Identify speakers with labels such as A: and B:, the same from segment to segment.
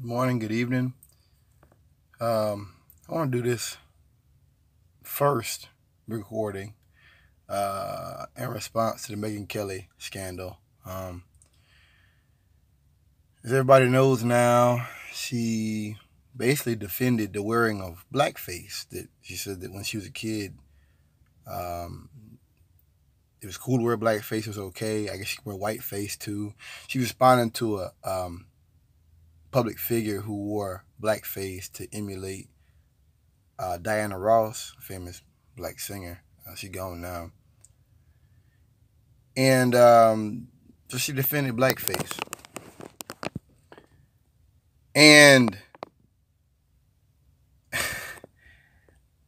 A: Good morning, good evening. I want to do this first recording in response to the Megyn Kelly scandal. As everybody knows now, she basically defended the wearing of blackface. That she said that when she was a kid, um, it was cool to wear blackface. It was okay. I guess she could wear whiteface too. She was responding to a public figure who wore blackface to emulate Diana Ross, a famous black singer. She's gone now. And so she defended blackface. And,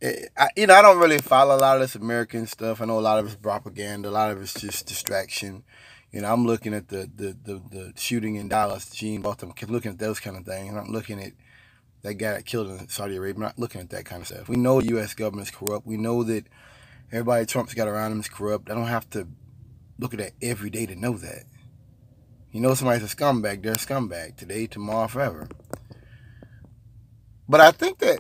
A: I don't really follow a lot of this American stuff. I know a lot of it's propaganda. A lot of it's just distraction. I'm looking at the shooting in Dallas, Gene Botham, looking at those kind of things. I'm looking at that guy that killed in Saudi Arabia. I'm not looking at that kind of stuff. We know the U.S. government is corrupt. We know that everybody Trump's got around him is corrupt. I don't have to look at that every day to know that. Somebody's a scumbag, they're a scumbag. Today, tomorrow, forever. But I think that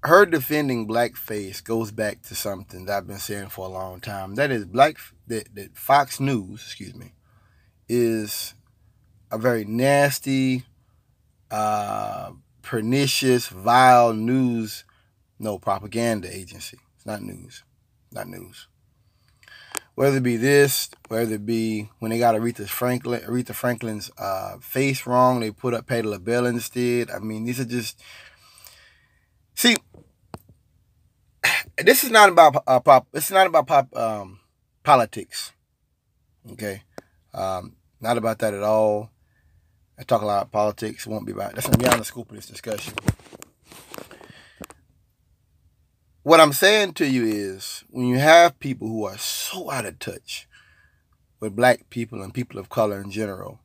A: her defending blackface goes back to something that I've been saying for a long time. That is that Fox News, is a very nasty, pernicious, vile propaganda agency. It's not news. Not news. Whether it be this, whether it be when they got Aretha Franklin's face wrong, they put up Patti LaBelle instead. I mean, these are just... See, this is not about politics. Okay, not about that at all. I talk a lot about politics. It won't be about... That's not beyond the scope of this discussion. What I'm saying to you is, when you have people who are so out of touch with black people and people of color in general,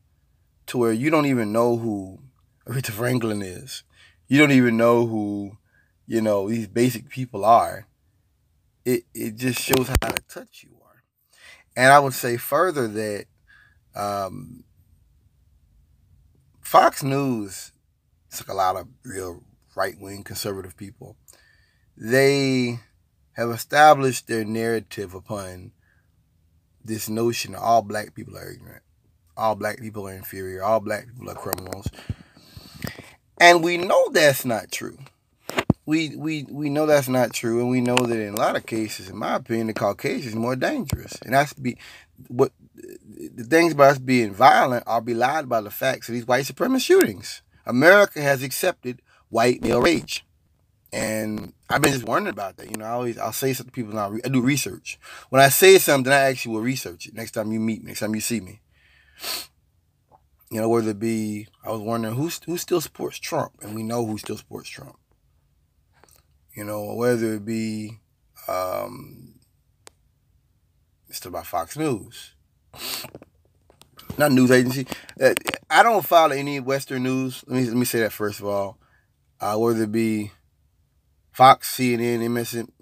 A: to where you don't even know who Aretha Franklin is, you don't even know who, these basic people are, it just shows how out of touch you are. And I would say further that Fox News, it's like a lot of real right-wing conservative people, they have established their narrative upon this notion that all black people are ignorant, all black people are inferior, all black people are criminals. And we know that's not true. We know that's not true, and we know that in a lot of cases, in my opinion, the Caucasian is more dangerous. And that's what the things about us being violent are belied by the facts of these white supremacist shootings. America has accepted white male rage. And I've been just wondering about that. I'll say something to people now. I do research. When I say something, I actually will research it next time you meet me, next time you see me. Whether it be, I was wondering who still supports Trump, and we know who still supports Trump. Whether it be, it's about Fox News, not a news agency. I don't follow any Western news. Let me say that first of all. Whether it be Fox, CNN,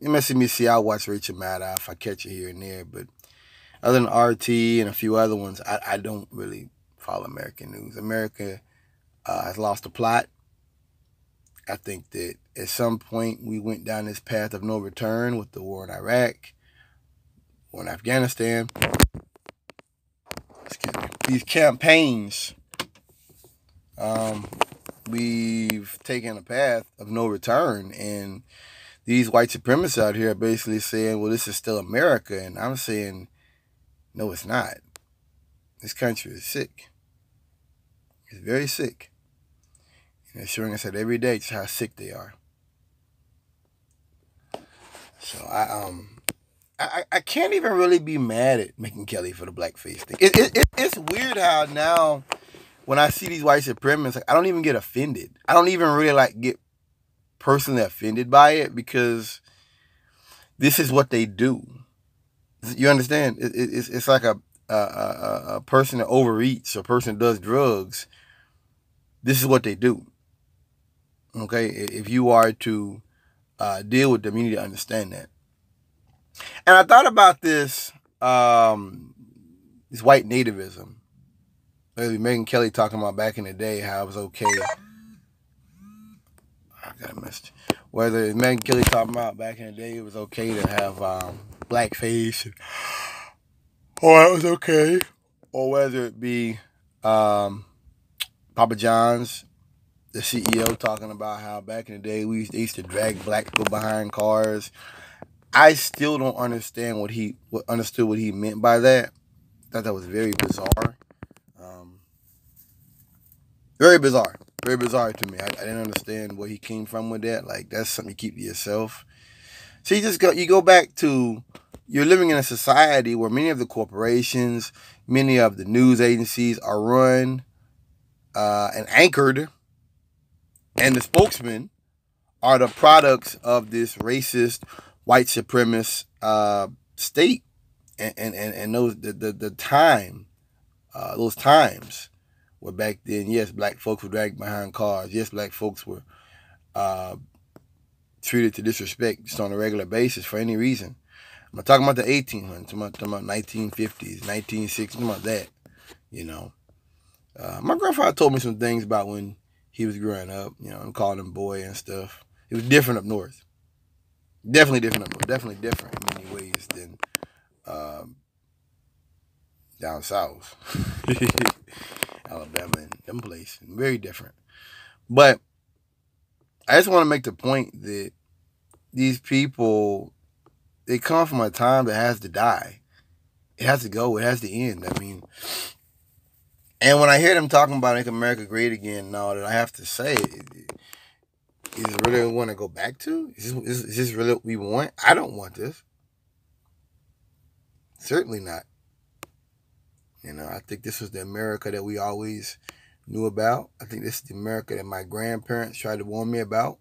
A: MSNBC, I watch Rachel Maddow if I catch it here and there. But other than RT and a few other ones, I don't really follow American news. America has lost the plot. I think that at some point we went down this path of no return with the war in Iraq, war in Afghanistan. Excuse me. These campaigns, we've taken a path of no return, and these white supremacists out here are basically saying, well, this is still America. And I'm saying, no, it's not. This country is sick. It's very sick. And they're showing us that every day just how sick they are. So I can't even really be mad at Megyn Kelly for the blackface thing. It's weird how now when I see these white supremacists, I don't even get offended. I don't even really get personally offended by it, because this is what they do. You understand? It's like a person that overeats, a person that does drugs. This is what they do. Okay? If you are to deal with them, you need to understand that. And I thought about this white nativism. Maybe Megan Kelly talking about back in the day how it was okay. I got a message. Whether it's Megan Kelly talking about back in the day it was okay to have blackface, or it was okay, or whether it be um, Papa John's, the CEO, talking about how back in the day they used to drag black people behind cars. I still don't understand what he meant by that. I thought that was very bizarre. Um, very bizarre to me. I didn't understand where he came from with that. Like, that's something you keep to yourself. So you go back to, you're living in a society where many of the corporations, many of the news agencies are run and anchored, and the spokesmen are the products of this racist, white supremacist state, and the time, those times where back then, yes, black folks were dragged behind cars. Yes, black folks were uh, treated to disrespect just on a regular basis for any reason. I'm not talking about the 1800s. I'm talking about 1950s, 1960s. I'm about that. You know, my grandfather told me some things about when he was growing up. You know, I'm calling him boy and stuff. It was different up north. Definitely different up north. Definitely different in many ways than um, down south, Alabama and them places. Very different. But I just want to make the point that these people, they come from a time that has to die. It has to go. It has to end. I mean, and when I hear them talking about Make America Great Again and all that, I have to say, is it really what we want to go back to? Is this really what we want? I don't want this. Certainly not. You know, I think this was the America that we always knew about. I think this is the America that my grandparents tried to warn me about.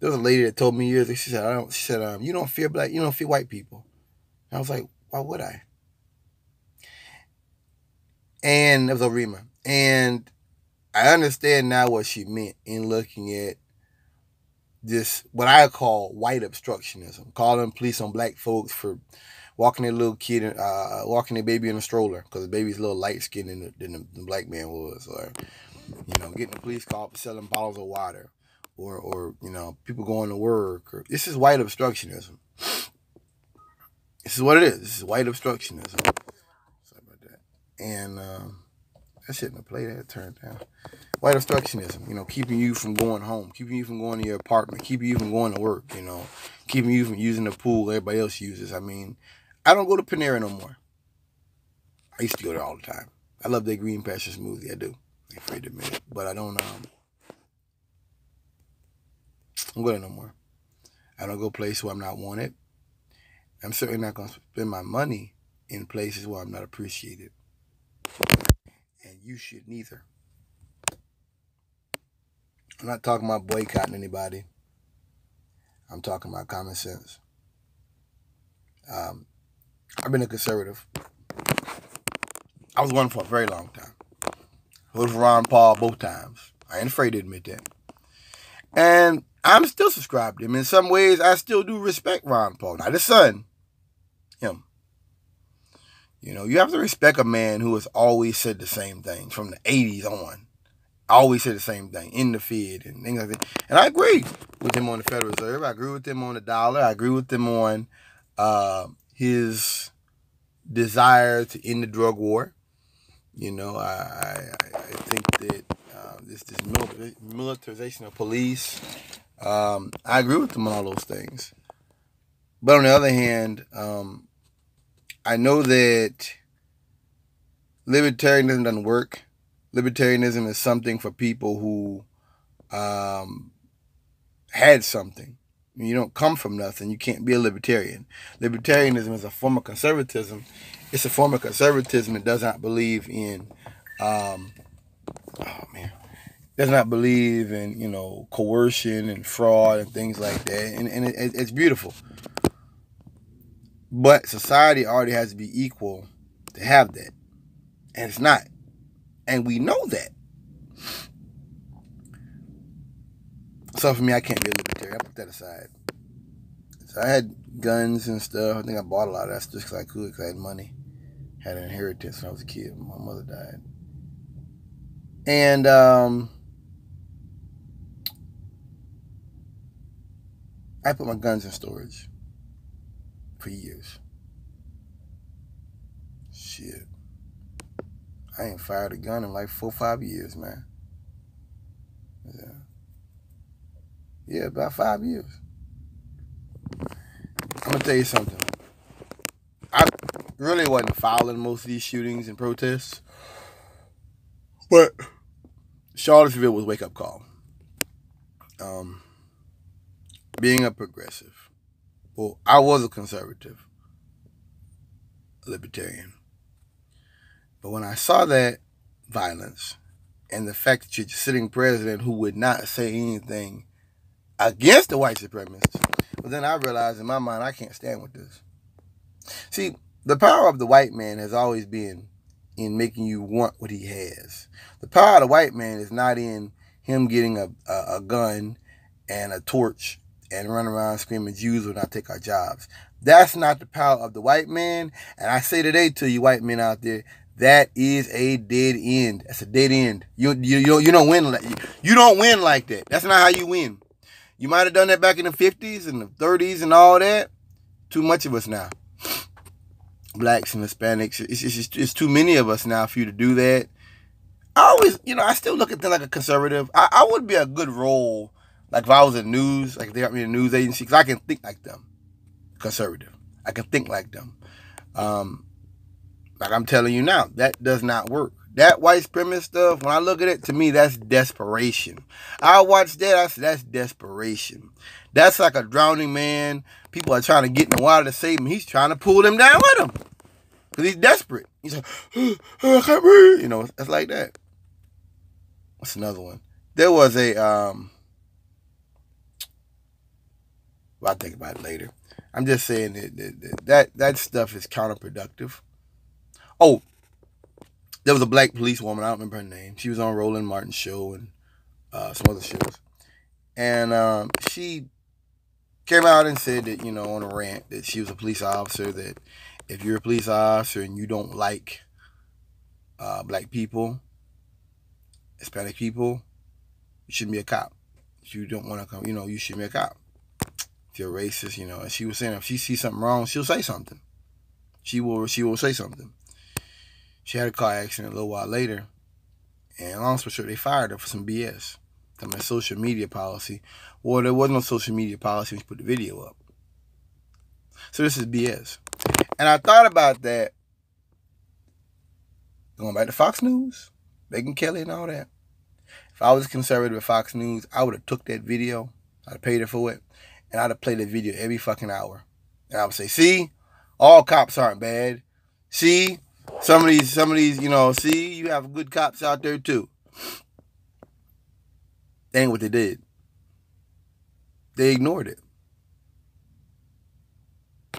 A: There was a lady that told me years ago, she said, you don't fear black, you don't fear white people. And I was like, why would I? And it was a Rima. And I understand now what she meant in looking at this, what I call white obstructionism, calling police on black folks for walking their little kid, walking their baby in a stroller because the baby's a little light skinned than the black man was, or getting the police call for selling bottles of water, or people going to work. This is white obstructionism. This is what it is. This is white obstructionism. Sorry about that. And that shit in the plate that turned down. White obstructionism, keeping you from going home, keeping you from going to your apartment, keeping you from going to work, keeping you from using the pool everybody else uses. I mean, I don't go to Panera no more. I used to go there all the time. I love their green pasture smoothie. I do. I'm afraid to admit it. But I don't go there no more. I don't go places where I'm not wanted. I'm certainly not going to spend my money in places where I'm not appreciated. And you should neither. I'm not talking about boycotting anybody. I'm talking about common sense. I've been a conservative. I was one for a very long time. I voted for Ron Paul both times. I ain't afraid to admit that. And I'm still subscribed to him. In some ways, I still do respect Ron Paul. Not his son. Him. You have to respect a man who has always said the same thing from the 80s on. Always said the same thing in the Fed and things like that. And I agree with him on the Federal Reserve. I agree with him on the dollar. I agree with him on his desire to end the drug war. I think that this militarization of police, I agree with him on all those things. But on the other hand, I know that libertarianism doesn't work. Libertarianism is something for people who had something. When you don't come from nothing, you can't be a libertarian. Libertarianism is a form of conservatism. It's a form of conservatism that does not believe in, does not believe in, coercion and fraud and things like that. And it's beautiful. But society already has to be equal to have that. And it's not. And we know that. So for me, I can't be a libertarian. I put that aside. So I had guns and stuff. I think I bought a lot of that just because I could, because I had money. Had an inheritance when I was a kid. My mother died. And I put my guns in storage for years. Shit. I ain't fired a gun in like 4 or 5 years, man. Yeah, about 5 years. I'm gonna tell you something. I really wasn't following most of these shootings and protests, but Charlottesville was a wake-up call. Being a progressive, well, I was a conservative, a libertarian, but when I saw that violence and the fact that you're a sitting president who would not say anything against the white supremacists, well, then I realized in my mind I can't stand with this. See, the power of the white man has always been in making you want what he has. The power of the white man is not in him getting a gun and a torch and run around screaming, Jews will not take our jobs. That's not the power of the white man. And I say today to you white men out there, that is a dead end. That's a dead end. You don't win like that. That's not how you win. You might have done that back in the 50s and the 30s and all that. Too much of us now. Blacks and Hispanics. It's too many of us now for you to do that. I always, I still look at them like a conservative. I would be a good role, like if I was in news, like if they got me in a news agency, because I can think like them. Conservative. I can think like them. Like I'm telling you now, that does not work. That white supremacist stuff, when I look at it, to me, that's desperation. I watch that, I said, that's desperation. That's like a drowning man. People are trying to get in the water to save him. He's trying to pull them down with him. Because he's desperate. He's like, I can't breathe. It's like that. What's another one? There was a, well, I'll think about it later. I'm just saying that stuff is counterproductive. Oh, there was a black policewoman. I don't remember her name. She was on Roland Martin's show and some other shows. And she came out and said that, on a rant, that she was a police officer, that if you're a police officer and you don't like black people, Hispanic people, you shouldn't be a cop. If you don't want to come, you shouldn't be a cop. If you're racist, and she was saying if she sees something wrong, she'll say something. She will say something. She had a car accident a little while later, and long story short, they fired her for some BS. Some social media policy. Well, there was no social media policy when she put the video up. So this is BS. And I thought about that, going back to Fox News, Megyn Kelly and all that. If I was conservative at Fox News, I would have took that video, I'd have paid her for it, and I'd have played that video every fucking hour. And I would say, see, all cops aren't bad. See, some of these, see, you have good cops out there too. That ain't what they did. They ignored it.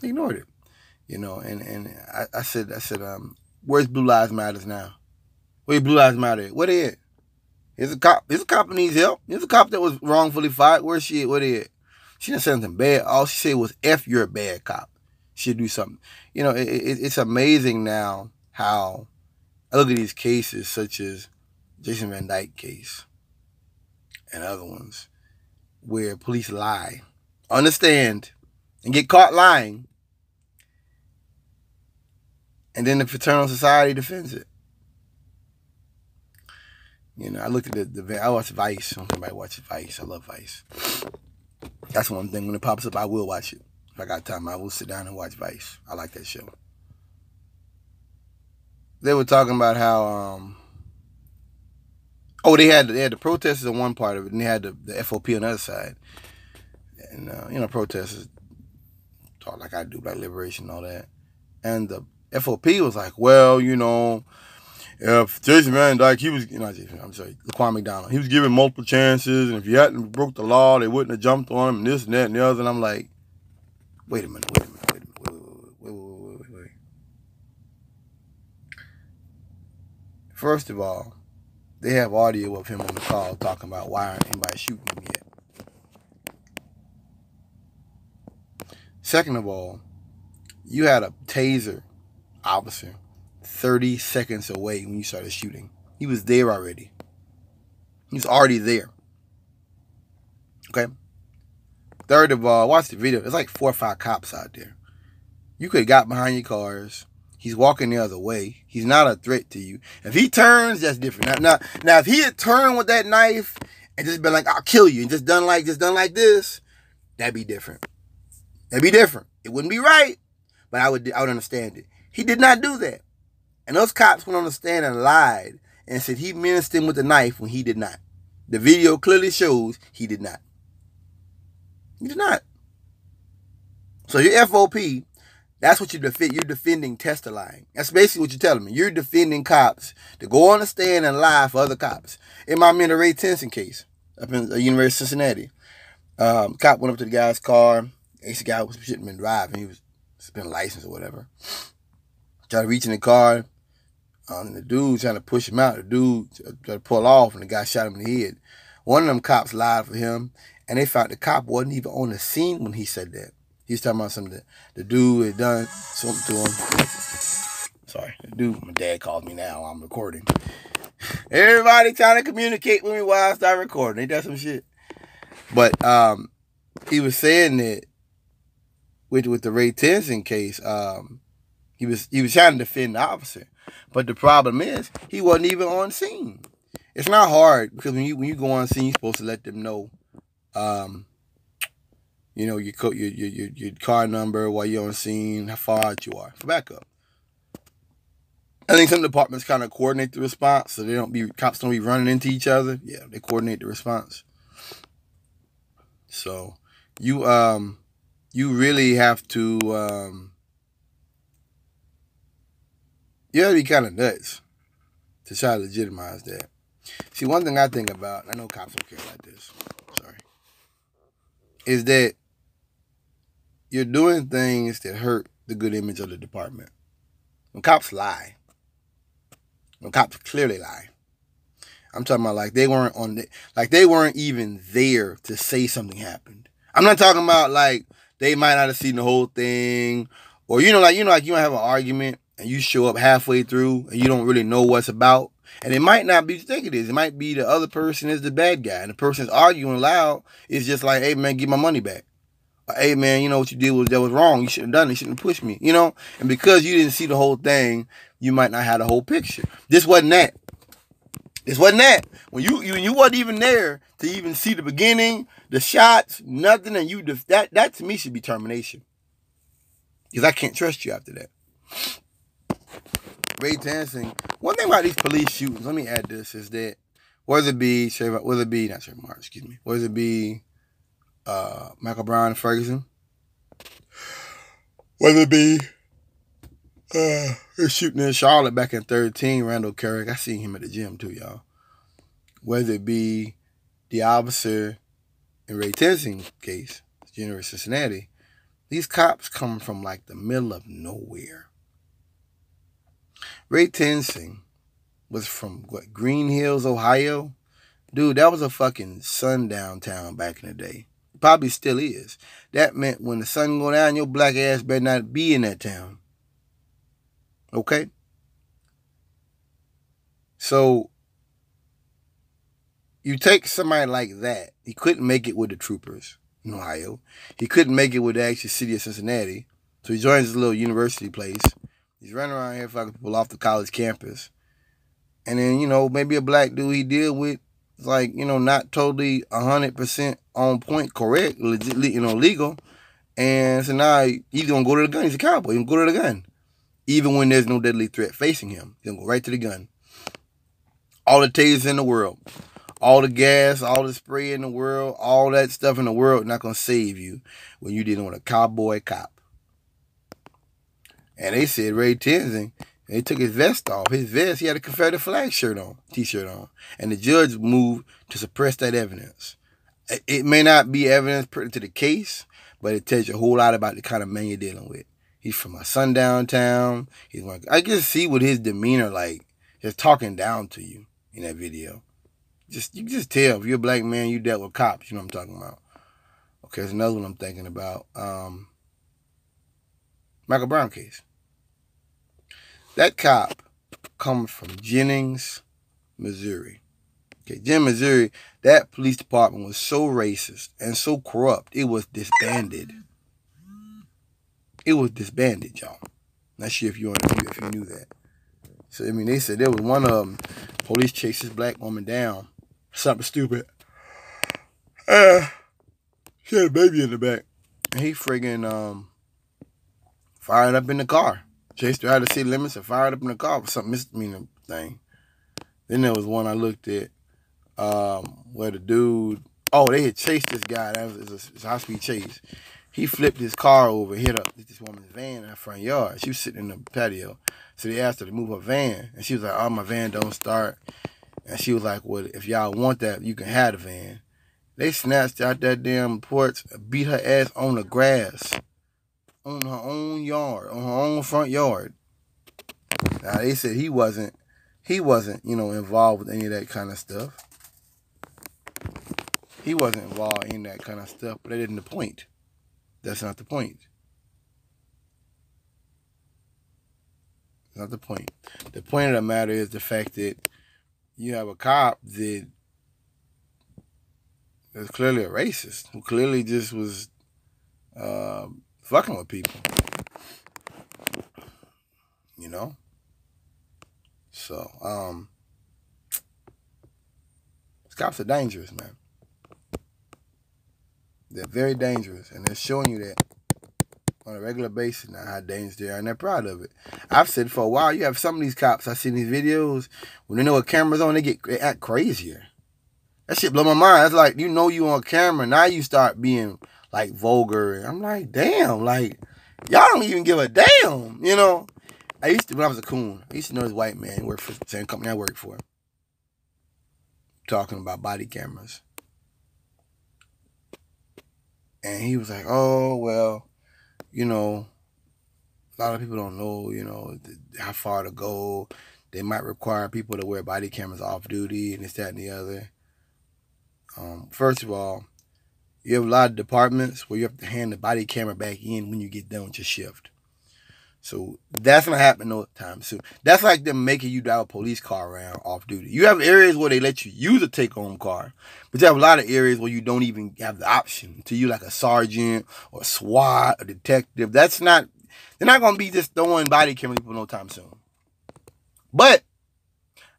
A: They ignored it. And I said, where's Blue Lives Matters now? Where's Blue Lives Matter? Where they at? Here's a cop. Here's a cop that needs help. Here's a cop that was wrongfully fired. Where's she at? Where they at? She didn't say something bad. All she said was, F, you're a bad cop. She'll do something. It's amazing now how I look at these cases such as Jason Van Dyke case and other ones where police lie, understand, and get caught lying, and then the fraternal society defends it. I looked at I watched Vice. I don't think anybody watches Vice. I love Vice. That's one thing. When it pops up, I will watch it. If I got time, I will sit down and watch Vice. I like that show. They were talking about how, they had the protesters on one part of it, and they had the FOP on the other side. And, protesters talk like I do, like liberation and all that. And the FOP was like, well, if Jason Van Dyke, he was, Laquan McDonald, he was given multiple chances, and if he hadn't broke the law, they wouldn't have jumped on him, and this and that and the other. And I'm like, wait a minute. First of all, they have audio of him on the call talking about why aren't anybody shooting him yet. Second of all, you had a taser officer 30 seconds away when you started shooting. He was there already. He's already there. Okay. Third of all, watch the video. There's like 4 or 5 cops out there. You could have got behind your cars. He's walking the other way. He's not a threat to you. If he turns, that's different. Now, if he had turned with that knife and just been like, "I'll kill you," and just done like this, that'd be different. That'd be different. It wouldn't be right, but I would understand it. He did not do that. And those cops went on the stand and lied and said he menaced him with a knife when he did not. The video clearly shows he did not. He did not. So your FOP, that's what you're defending tester lying. That's basically what you're telling me. You're defending cops to go on the stand and lie for other cops. It might mean the Ray Tenson case up in the University of Cincinnati. Cop went up to the guy's car. The guy shouldn't have been driving. He was suspended license or whatever. Tried to reach in the car. And the dude trying to push him out. The dude tried to pull off, and the guy shot him in the head. One of them cops lied for him, and they found the cop wasn't even on the scene when he said that. He was talking about something the dude had done something to him. Sorry, the dude, my dad called me now. I'm recording. Everybody trying to communicate with me while I start recording. Ain't that some shit? But he was saying that with the Ray Tenson case, he was trying to defend the officer. But the problem is, he wasn't even on scene. It's not hard, because when you go on scene, you're supposed to let them know, your car number while you're on scene, how far out you are for backup. I think some departments kind of coordinate the response, so cops don't be running into each other. Yeah, they coordinate the response. So you really have to you have to be kind of nuts to try to legitimize that. See, one thing I think about, I know cops don't care like this, sorry, is that you're doing things that hurt the good image of the department. When cops lie, when cops clearly lie, I'm talking about like they weren't even there to say something happened. I'm not talking about like they might not have seen the whole thing, or you don't have an argument and you show up halfway through and you don't really know what's about. And it might not be what you think it is. It might be the other person is the bad guy. And the person's arguing loud is just like, "Hey, man, give my money back." Or, "Hey, man, you know what you did that was wrong. You shouldn't have done it. You shouldn't have pushed me." And because you didn't see the whole thing, you might not have the whole picture. This wasn't that. When you wasn't even there to even see the beginning, the shots, nothing, and that to me should be termination. Because I can't trust you after that. Ray Tenson. One thing about these police shootings, let me add this, is that whether it be Michael Brown and Ferguson, whether it be they're shooting in Charlotte back in 2013, Randall Carrick, I seen him at the gym too, y'all. Whether it be the officer in Ray Tenson case, University of Cincinnati, these cops come from like the middle of nowhere. Ray Tenson was from Green Hills, Ohio. Dude, that was a fucking sundown town back in the day. Probably still is. That meant when the sun go down, your black ass better not be in that town. Okay? So, you take somebody like that. He couldn't make it with the troopers in Ohio. He couldn't make it with the actual city of Cincinnati. So he joins this little university place. He's running around here fucking people off the college campus. And then, maybe a black dude he deal with is like, not totally 100% on point, correct, legit, legal. And so now he's going to go to the gun. He's a cowboy. He's going to go to the gun. Even when there's no deadly threat facing him. He's going to go right to the gun. All the tasers in the world. All the gas, all the spray in the world, all that stuff in the world not going to save you when you're dealing with a cowboy cop. And they said Ray Tenson, they took his vest off. His vest, he had a Confederate flag t-shirt on. And the judge moved to suppress that evidence. It may not be evidence pertinent to the case, but it tells you a whole lot about the kind of man you're dealing with. He's from a sundown town. I can see with his demeanor, like, just talking down to you in that video. You can just tell if you're a black man, you dealt with cops. You know what I'm talking about. Okay, there's another one I'm thinking about. Michael Brown case. That cop comes from Jennings, Missouri. Okay, Jim, Missouri, that police department was so racist and so corrupt, it was disbanded. It was disbanded, y'all. Not sure if you knew that. So I mean, they said there was one of them. Police chased this black woman down. Something stupid. She had a baby in the back. And he friggin' fired up in the car. Chased her out of the city limits and fired up in the car for some misdemeanor thing. Then there was one I looked at where the dude, they had chased this guy. That was a high-speed chase. He flipped his car over, hit this woman's van in her front yard. She was sitting in the patio. So they asked her to move her van. And she was like, oh, my van don't start. And she was like, well, if y'all want that, you can have the van. They snatched out that damn porch, beat her ass on the grass, on her own yard, on her own front yard. Now, they said he wasn't, involved with any of that kind of stuff. He wasn't involved in that kind of stuff, but that isn't the point. That's not the point. That's not the point. The point of the matter is the fact that you have a cop that is clearly a racist, who clearly just was fucking with people. You know? So, cops are dangerous, man. They're very dangerous, and they're showing you that on a regular basis now, how dangerous they are, and they're proud of it. I've said for a while, you have some of these cops, I've seen these videos, when they know a camera's on, they act crazier. That shit blow my mind. It's like, you on camera, now you start being, like, vulgar, and I'm like, damn, like, y'all don't even give a damn, you know? When I was a coon, I used to know this white man who worked for the same company I worked for, talking about body cameras. And he was like, oh, well, a lot of people don't know, how far to go. They might require people to wear body cameras off duty and this, that, and the other. First of all, you have a lot of departments where you have to hand the body camera back in when you get done with your shift. So that's not happening no time soon. That's like them making you drive a police car around off duty. You have areas where they let you use a take-home car, but you have a lot of areas where you don't even have the option to you, like a sergeant or a SWAT, a detective. They're not going to be just throwing body camera people no time soon. But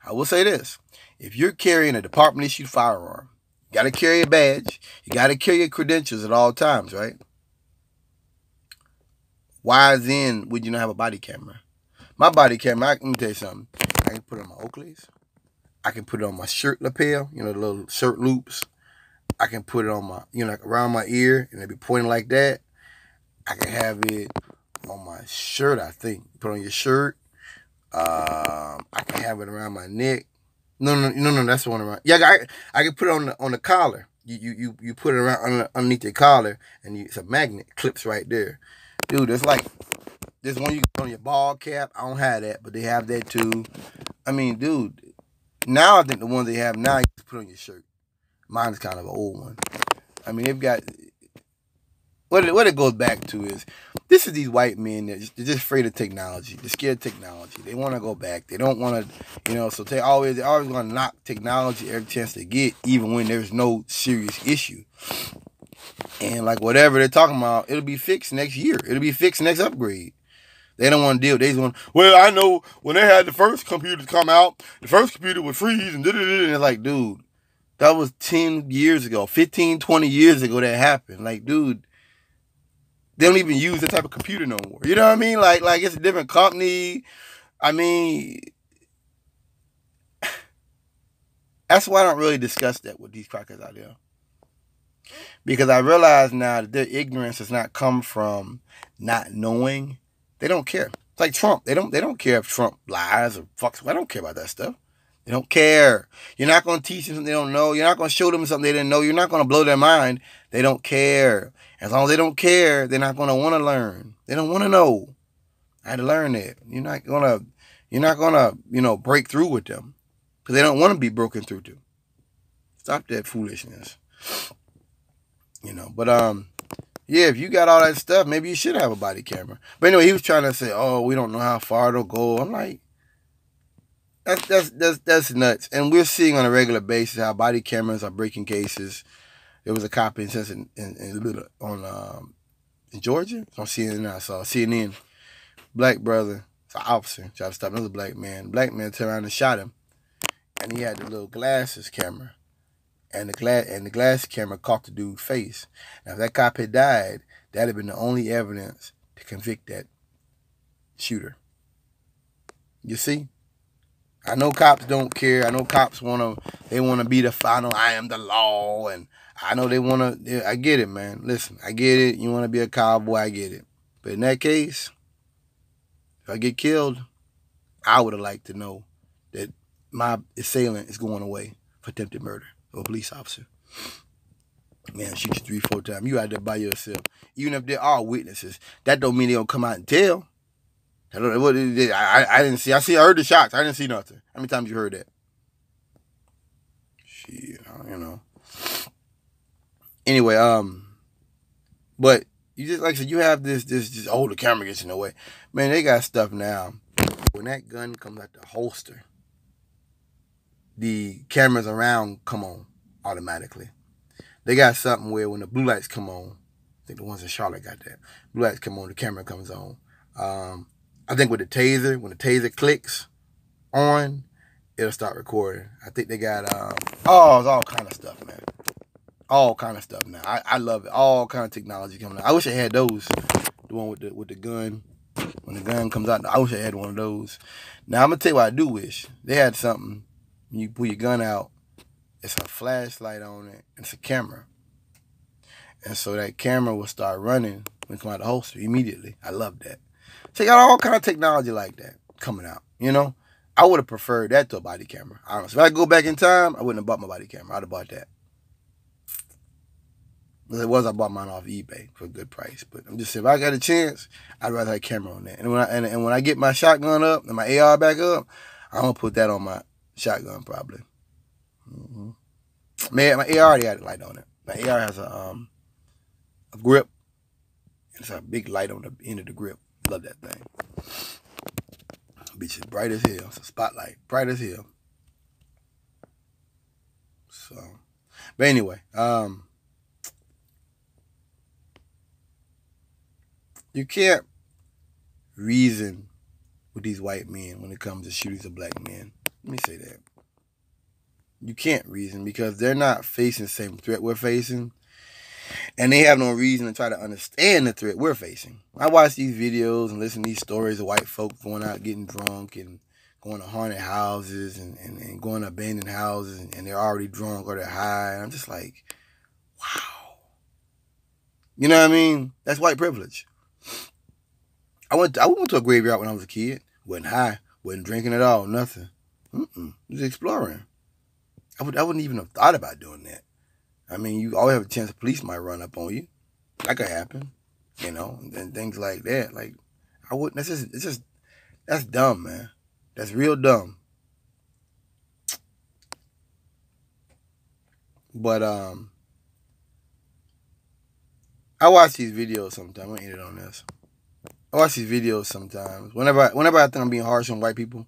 A: I will say this. If you're carrying a department-issued firearm, you got to carry a badge. You got to carry your credentials at all times, right? Why then would you not have a body camera? My body camera, let me tell you something. I can put it on my Oakleys. I can put it on my shirt lapel, the little shirt loops. I can put it on my, like around my ear, and it be pointing like that. I can have it on my shirt, I think. Put it on your shirt. I can have it around my neck. No, that's the one around. Yeah, I can put it on the collar. You put it around underneath your collar, and it's a magnet, clips right there. Dude, it's like this one you put on your ball cap. I don't have that, but they have that too. I mean, dude, now I think the ones they have now you just put on your shirt. Mine is kind of an old one. I mean, they've got what it goes back to is this is these white men that they're just afraid of technology. They're scared of technology. They want to go back. They don't want to, so they're always going to knock technology every chance they get, even when there's no serious issue. And like whatever they're talking about, it'll be fixed next year. It'll be fixed next upgrade. They don't want to deal. They just want, well, I know when they had the first computers come out, the first computer would freeze and da-da-da. And it's like, dude, that was 10 years ago, 15, 20 years ago that happened. Like, dude, they don't even use that type of computer no more. You know what I mean? Like it's a different company. I mean, that's why I don't really discuss that with these crackers out there. Because I realize now that their ignorance does not come from not knowing. They don't care. It's like Trump. They don't care if Trump lies or fucks. I don't care about that stuff. They don't care. You're not going to teach them something they don't know. You're not going to show them something they didn't know. You're not going to blow their mind. They don't care. As long as they don't care, they're not going to want to learn. They don't want to know. I had to learn that. You're not gonna, break through with them because they don't want to be broken through to. Stop that foolishness. But yeah, if you got all that stuff, maybe you should have a body camera. But anyway, he was trying to say, oh, we don't know how far it'll go. I'm like, That's nuts. And we're seeing on a regular basis how body cameras are breaking cases. There was a cop in Georgia on CNN. I saw CNN. Black brother, it's an officer, tried to stop another black man. Black man turned around and shot him, and he had the little glasses camera, and the glass camera caught the dude's face. Now, if that cop had died, that'd have been the only evidence to convict that shooter. You see? I know cops don't care. I know cops want to be the final, I am the law. And I know they want to, I get it, man. Listen, I get it. You want to be a cowboy, I get it. But in that case, if I get killed, I would have liked to know that my assailant is going away for attempted murder of a police officer. Man, shoot you 3-4 times. You out there by yourself. Even if there are witnesses, that don't mean they don't come out and tell. I didn't see. I heard the shots. I didn't see nothing. How many times you heard that? Shit, you know. Anyway, but you just, like I said, you have this, the camera gets in the way. Man, they got stuff now. When that gun comes out the holster, the cameras around come on automatically. They got something where when the blue lights come on, I think the ones in Charlotte got that. Blue lights come on, the camera comes on. I think with the taser, when the taser clicks on, it'll start recording. I think they got, it's all kind of stuff, man. All kind of stuff now. I love it. All kind of technology coming out. I wish I had those. The one with the gun. When the gun comes out, I wish I had one of those. Now, I'm going to tell you what I do wish. They had something, when you pull your gun out, it's a flashlight on it, and it's a camera. And so that camera will start running when it comes out of the holster immediately. I love that. So you got all kind of technology like that coming out, you know? I would have preferred that to a body camera. Honestly, if I go back in time, I wouldn't have bought my body camera. I'd have bought that. As it was, I bought mine off eBay for a good price. But I'm just saying, if I got a chance, I'd rather have a camera on that. And when I get my shotgun up and my AR back up, I'm gonna put that on my shotgun probably. Man, my AR already got a light on it. My AR has a grip. It's a big light on the end of the grip. Love that thing. Bitch is bright as hell. It's a spotlight. Bright as hell. So, but anyway, you can't reason with these white men when it comes to shootings of black men. Let me say that. You can't reason because they're not facing the same threat we're facing. And they have no reason to try to understand the threat we're facing. I watch these videos and listen to these stories of white folk going out getting drunk and going to haunted houses and going to abandoned houses and they're already drunk or they're high. And I'm just like, wow. You know what I mean? That's white privilege. I went to a graveyard when I was a kid. Wasn't high. Wasn't drinking at all. Nothing. Just exploring. I wouldn't even have thought about doing that. I mean, you always have a chance the police might run up on you. That could happen, you know, and things like that. Like, I wouldn't. That's dumb, man. That's real dumb. But I watch these videos sometimes. I'm gonna end it on this. I watch these videos sometimes. Whenever I think I'm being harsh on white people,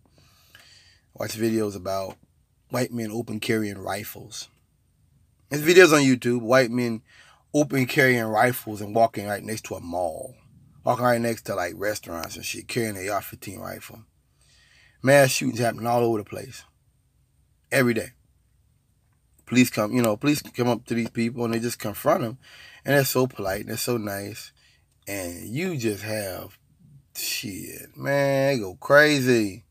A: I watch videos about white men open carrying rifles. There's videos on YouTube, white men open carrying rifles and walking right next to a mall. Walking right next to like restaurants and shit, carrying an AR-15 rifle. Mass shootings happening all over the place. Every day. Police come up to these people and they just confront them. And they're so polite and they're so nice. And you just have shit. Man, they go crazy.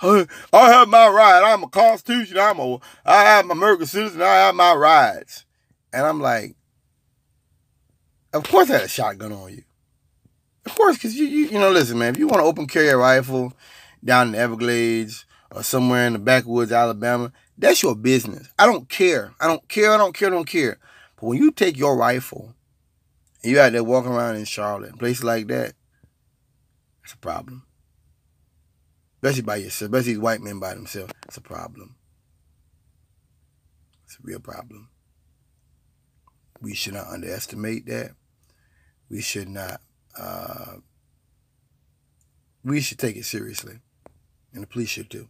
A: I have my right. I'm a Constitution. I have my American citizen. I have my rights. And I'm like, of course I had a shotgun on you. Of course, because you know, listen, man, if you want to open carry a rifle down in the Everglades or somewhere in the backwoods, Alabama, that's your business. I don't care. I don't care. But when you take your rifle and you're out there walking around in Charlotte, places like that, that's a problem. Especially by yourself, especially these white men by themselves. It's a problem. It's a real problem. We should not underestimate that. We should not, we should take it seriously. And the police should too.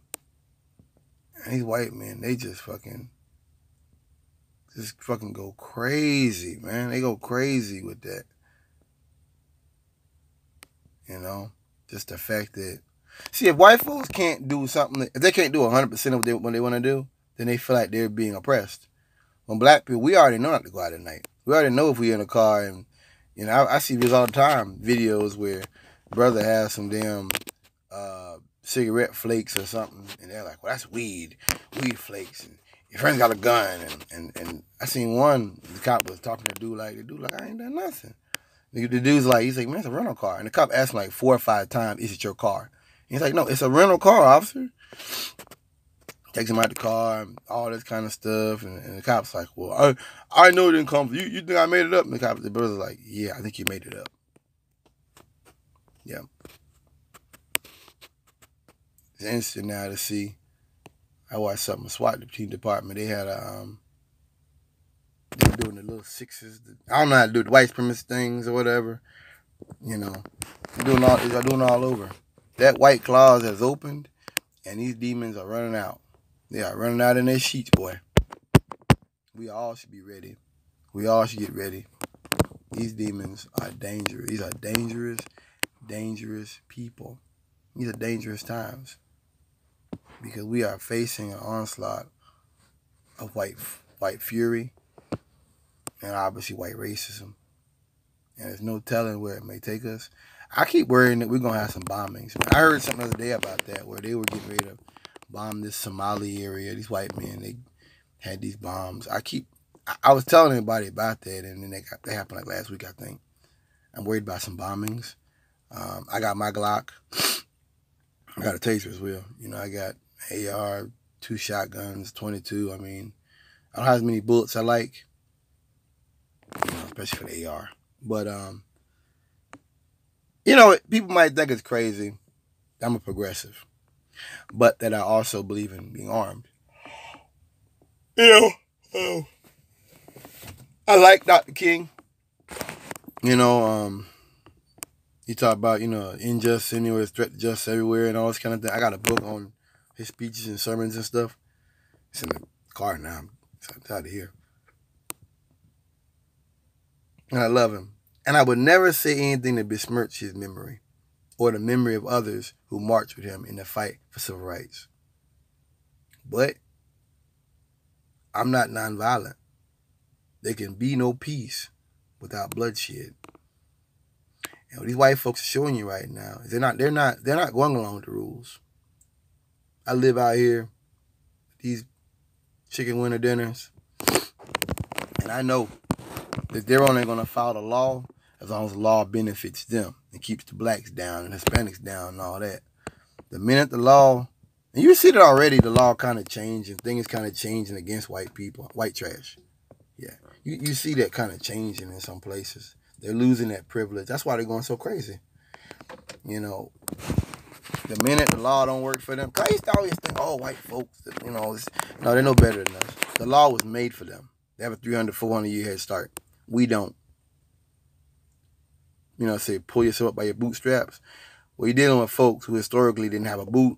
A: And these white men, they just fucking go crazy, man. They go crazy with that. You know? Just the fact that, see, if white folks can't do something, if they can't do 100% of what they want to do, then they feel like they're being oppressed. When black people, we already know not to go out at night. We already know if we're in a car, and you know, I see this all the time, videos where brother has some damn cigarette flakes or something, and they're like, well, that's weed flakes, and your friend's got a gun, and I seen one, the cop was talking to the dude like, I ain't done nothing. The dude's like, he's like, man, it's a rental car. And the cop asked him like 4 or 5 times, is it your car? And he's like, no, it's a rental car, officer. Takes him out the car, and all this kind of stuff. And the cop's like, well, I know it didn't come from you. You think I made it up? And the brother's like, yeah, I think you made it up. Yeah. It's interesting now to see. I watched something, SWAT team department. They had they were doing the little sixes. I don't know how to do the white supremacist things or whatever. You know, they're doing all over. That white clause has opened, and these demons are running out. They are running out in their sheets, boy. We all should be ready. We all should get ready. These demons are dangerous. These are dangerous, dangerous people. These are dangerous times. Because we are facing an onslaught of white fury and obviously white racism. And there's no telling where it may take us. I keep worrying that we're going to have some bombings. I heard something the other day about that, where they were getting ready to bomb this Somali area. These white men, they had these bombs. I was telling everybody about that, and then they happened like last week, I think. I'm worried about some bombings. I got my Glock. I got a taser as well. You know, I got AR, 2 shotguns, 22. I mean, I don't have as many bullets I like, you know, especially for the AR. But, you know, people might think it's crazy. I'm a progressive. But that I also believe in being armed. You know, I like Dr. King. You know, he talked about, you know, injustice anywhere, threat to justice everywhere, and all this kind of thing. I got a book on his speeches and sermons and stuff. It's in the car now. It's out of here. And I love him. And I would never say anything to besmirch his memory or the memory of others who marched with him in the fight for civil rights. But I'm not nonviolent. There can be no peace without bloodshed. And what these white folks are showing you right now is they're not going along with the rules. I live out here, these chicken winter dinners, and I know that they're only going to follow the law as long as the law benefits them and keeps the blacks down and Hispanics down and all that. The minute the law, and you see that already, the law kind of changing, things kind of changing against white people, white trash. Yeah, you see that kind of changing in some places. They're losing that privilege. That's why they're going so crazy. You know, the minute the law don't work for them, I used to always think, oh, white folks, you know, no, they're no better than us. The law was made for them. They have a 300, 400 year head start. We don't. You know, say pull yourself up by your bootstraps. Well, you're dealing with folks who historically didn't have a boot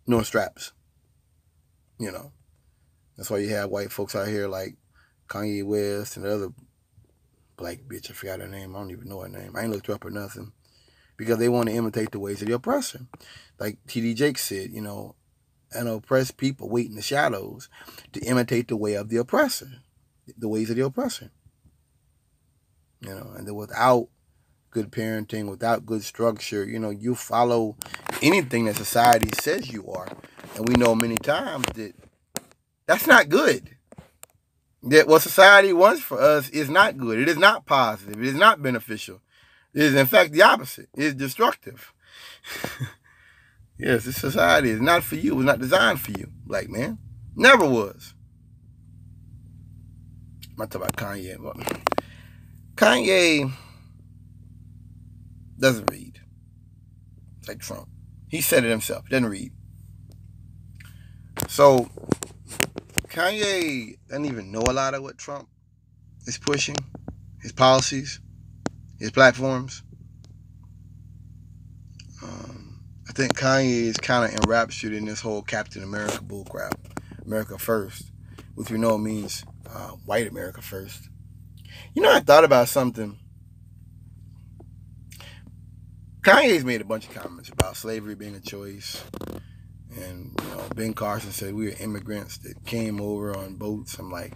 A: nor straps. You know, that's why you have white folks out here like Kanye West and the other black bitch. I forgot her name. I don't even know her name. I ain't looked her up or nothing. Because they want to imitate the ways of the oppressor. Like T.D. Jakes said, you know, an oppressed people wait in the shadows to imitate the way of the oppressor. The ways of the oppressor. You know, and then without good parenting, without good structure, you know, you follow anything that society says you are. And we know many times that that's not good. That what society wants for us is not good. It is not positive. It is not beneficial. It is, in fact, the opposite. It is destructive. Yes, this society is not for you. It was not designed for you, black man. Never was. I'm not talking about Kanye. But Kanye doesn't read. It's like Trump. He said it himself. He doesn't read. So, Kanye doesn't even know a lot of what Trump is pushing. His policies. His platforms. I think Kanye is kind of enraptured in this whole Captain America bullcrap. America first, which we know means white America first. You know, I thought about something. Kanye's made a bunch of comments about slavery being a choice. And, you know, Ben Carson said we were immigrants that came over on boats. I'm like,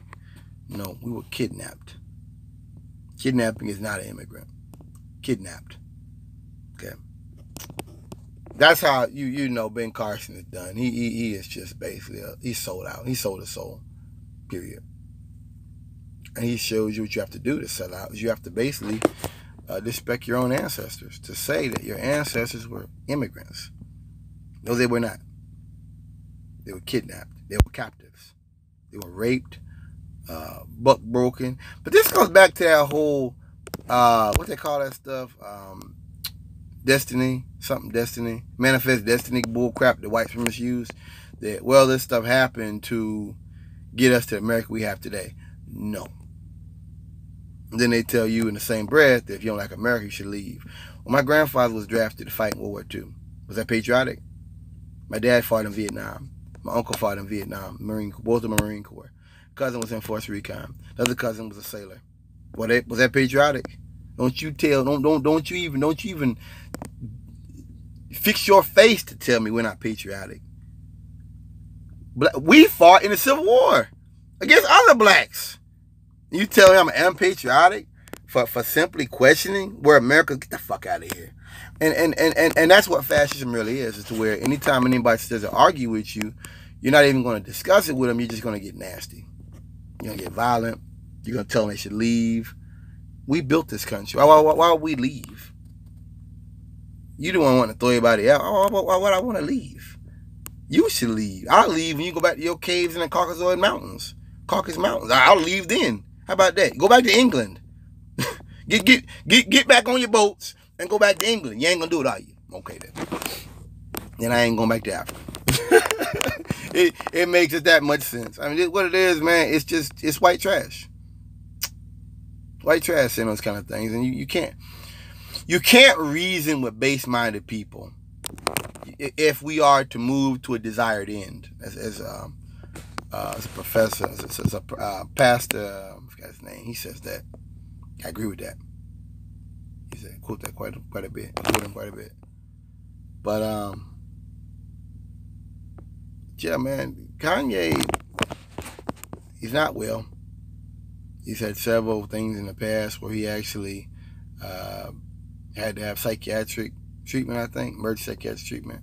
A: no, we were kidnapped. Kidnapping is not an immigrant. Kidnapped. Okay. That's how you know Ben Carson is done. He is just basically, he's sold out. He sold his soul. Period. And he shows you what you have to do to sell out. You have to basically disrespect your own ancestors. To say that your ancestors were immigrants. No, they were not. They were kidnapped. They were captives. They were raped, buck broken. But this goes back to that whole, what they call that stuff? Destiny, manifest destiny bullcrap the white supremacists use. That, well, this stuff happened to get us to America we have today. No. And then they tell you in the same breath that if you don't like America, you should leave. Well, my grandfather was drafted to fight in World War II. Was that patriotic? My dad fought in Vietnam. My uncle fought in Vietnam, both of them Marine Corps. Cousin was in Force Recon. The other cousin was a sailor. Was that patriotic? Don't you even fix your face to tell me we're not patriotic. We fought in the Civil War against other blacks. You tell me I'm unpatriotic for simply questioning where America, get the fuck out of here. And that's what fascism really is to where anytime anybody says to argue with you, you're not even going to discuss it with them, you're just going to get nasty. You're going to get violent. You're going to tell them they should leave. We built this country. Why would we leave? You don't want to throw everybody out. Why would I want to leave? You should leave. I'll leave when you go back to your caves in the Caucasus Mountains. I'll leave then. How about that? Go back to England. Get back on your boats and go back to England. You ain't gonna do it, are you? Okay then. Then I ain't going back to Africa. it makes it that much sense. I mean, what it is, man, it's white trash. White trash saying those kind of things, and you can't reason with base-minded people if we are to move to a desired end. As a professor, as a pastor, I forgot his name, he says that. I agree with that. He said, quote that quite a bit. I quote him quite a bit. But yeah, man, Kanye, he's not well. He's had several things in the past where he actually had to have psychiatric treatment, I think, emergency psychiatric treatment.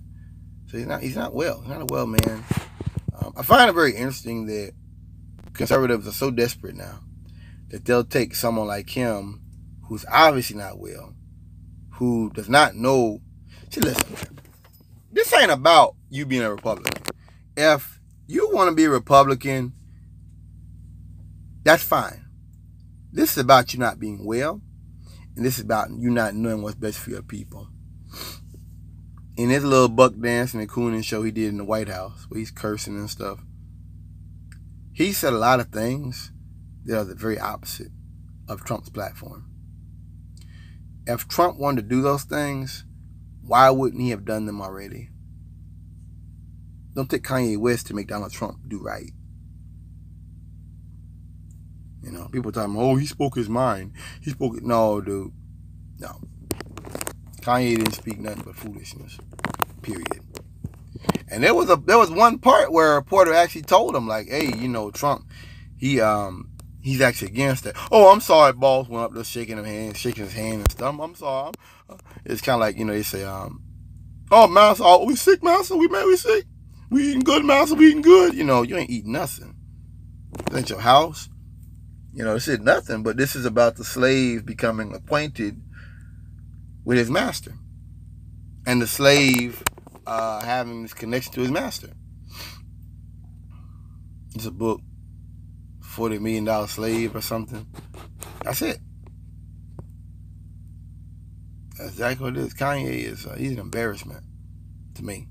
A: So he's not well. He's not a well man. I find it very interesting that conservatives are so desperate now that they'll take someone like him, who's obviously not well, who does not know. See, listen, man, this ain't about you being a Republican. If you want to be a Republican, that's fine. This is about you not being well, and this is about you not knowing what's best for your people. In his little buck dancing and cooning show he did in the White House, where he's cursing and stuff, he said a lot of things that are the very opposite of Trump's platform. If Trump wanted to do those things, why wouldn't he have done them already? Don't take Kanye West to make Donald Trump do right. You know, people talking, oh, he spoke his mind. He spoke it. No, dude. No. Kanye didn't speak nothing but foolishness. Period. And there was one part where a reporter actually told him, like, hey, you know, Trump, he's actually against that. Oh, I'm sorry, boss. Went up there shaking his hand and stuff. I'm sorry. It's kind of like, you know, they say, oh, Master, oh, we sick, Master? We sick? We eating good, Master? We eating good? You know, you ain't eating nothing. This ain't your house. You know, this is nothing, but this is about the slave becoming acquainted with his master. And the slave having this connection to his master. It's a book, $40 Million Slave or something. That's it. That's exactly what it is. Kanye is, he's an embarrassment to me.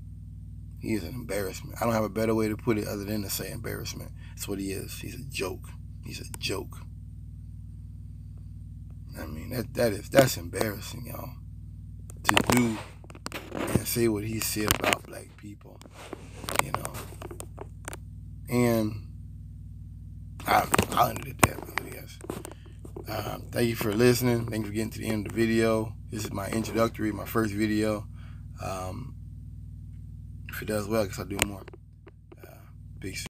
A: He is an embarrassment. I don't have a better way to put it other than to say embarrassment. That's what he is. He's a joke. He's a joke. I mean, that's embarrassing, y'all. To do and say what he said about black people, you know. And I'll end it at that, I guess. Thank you for listening. Thank you for getting to the end of the video. This is my introductory, my first video. If it does well, I guess I'll do more. Peace.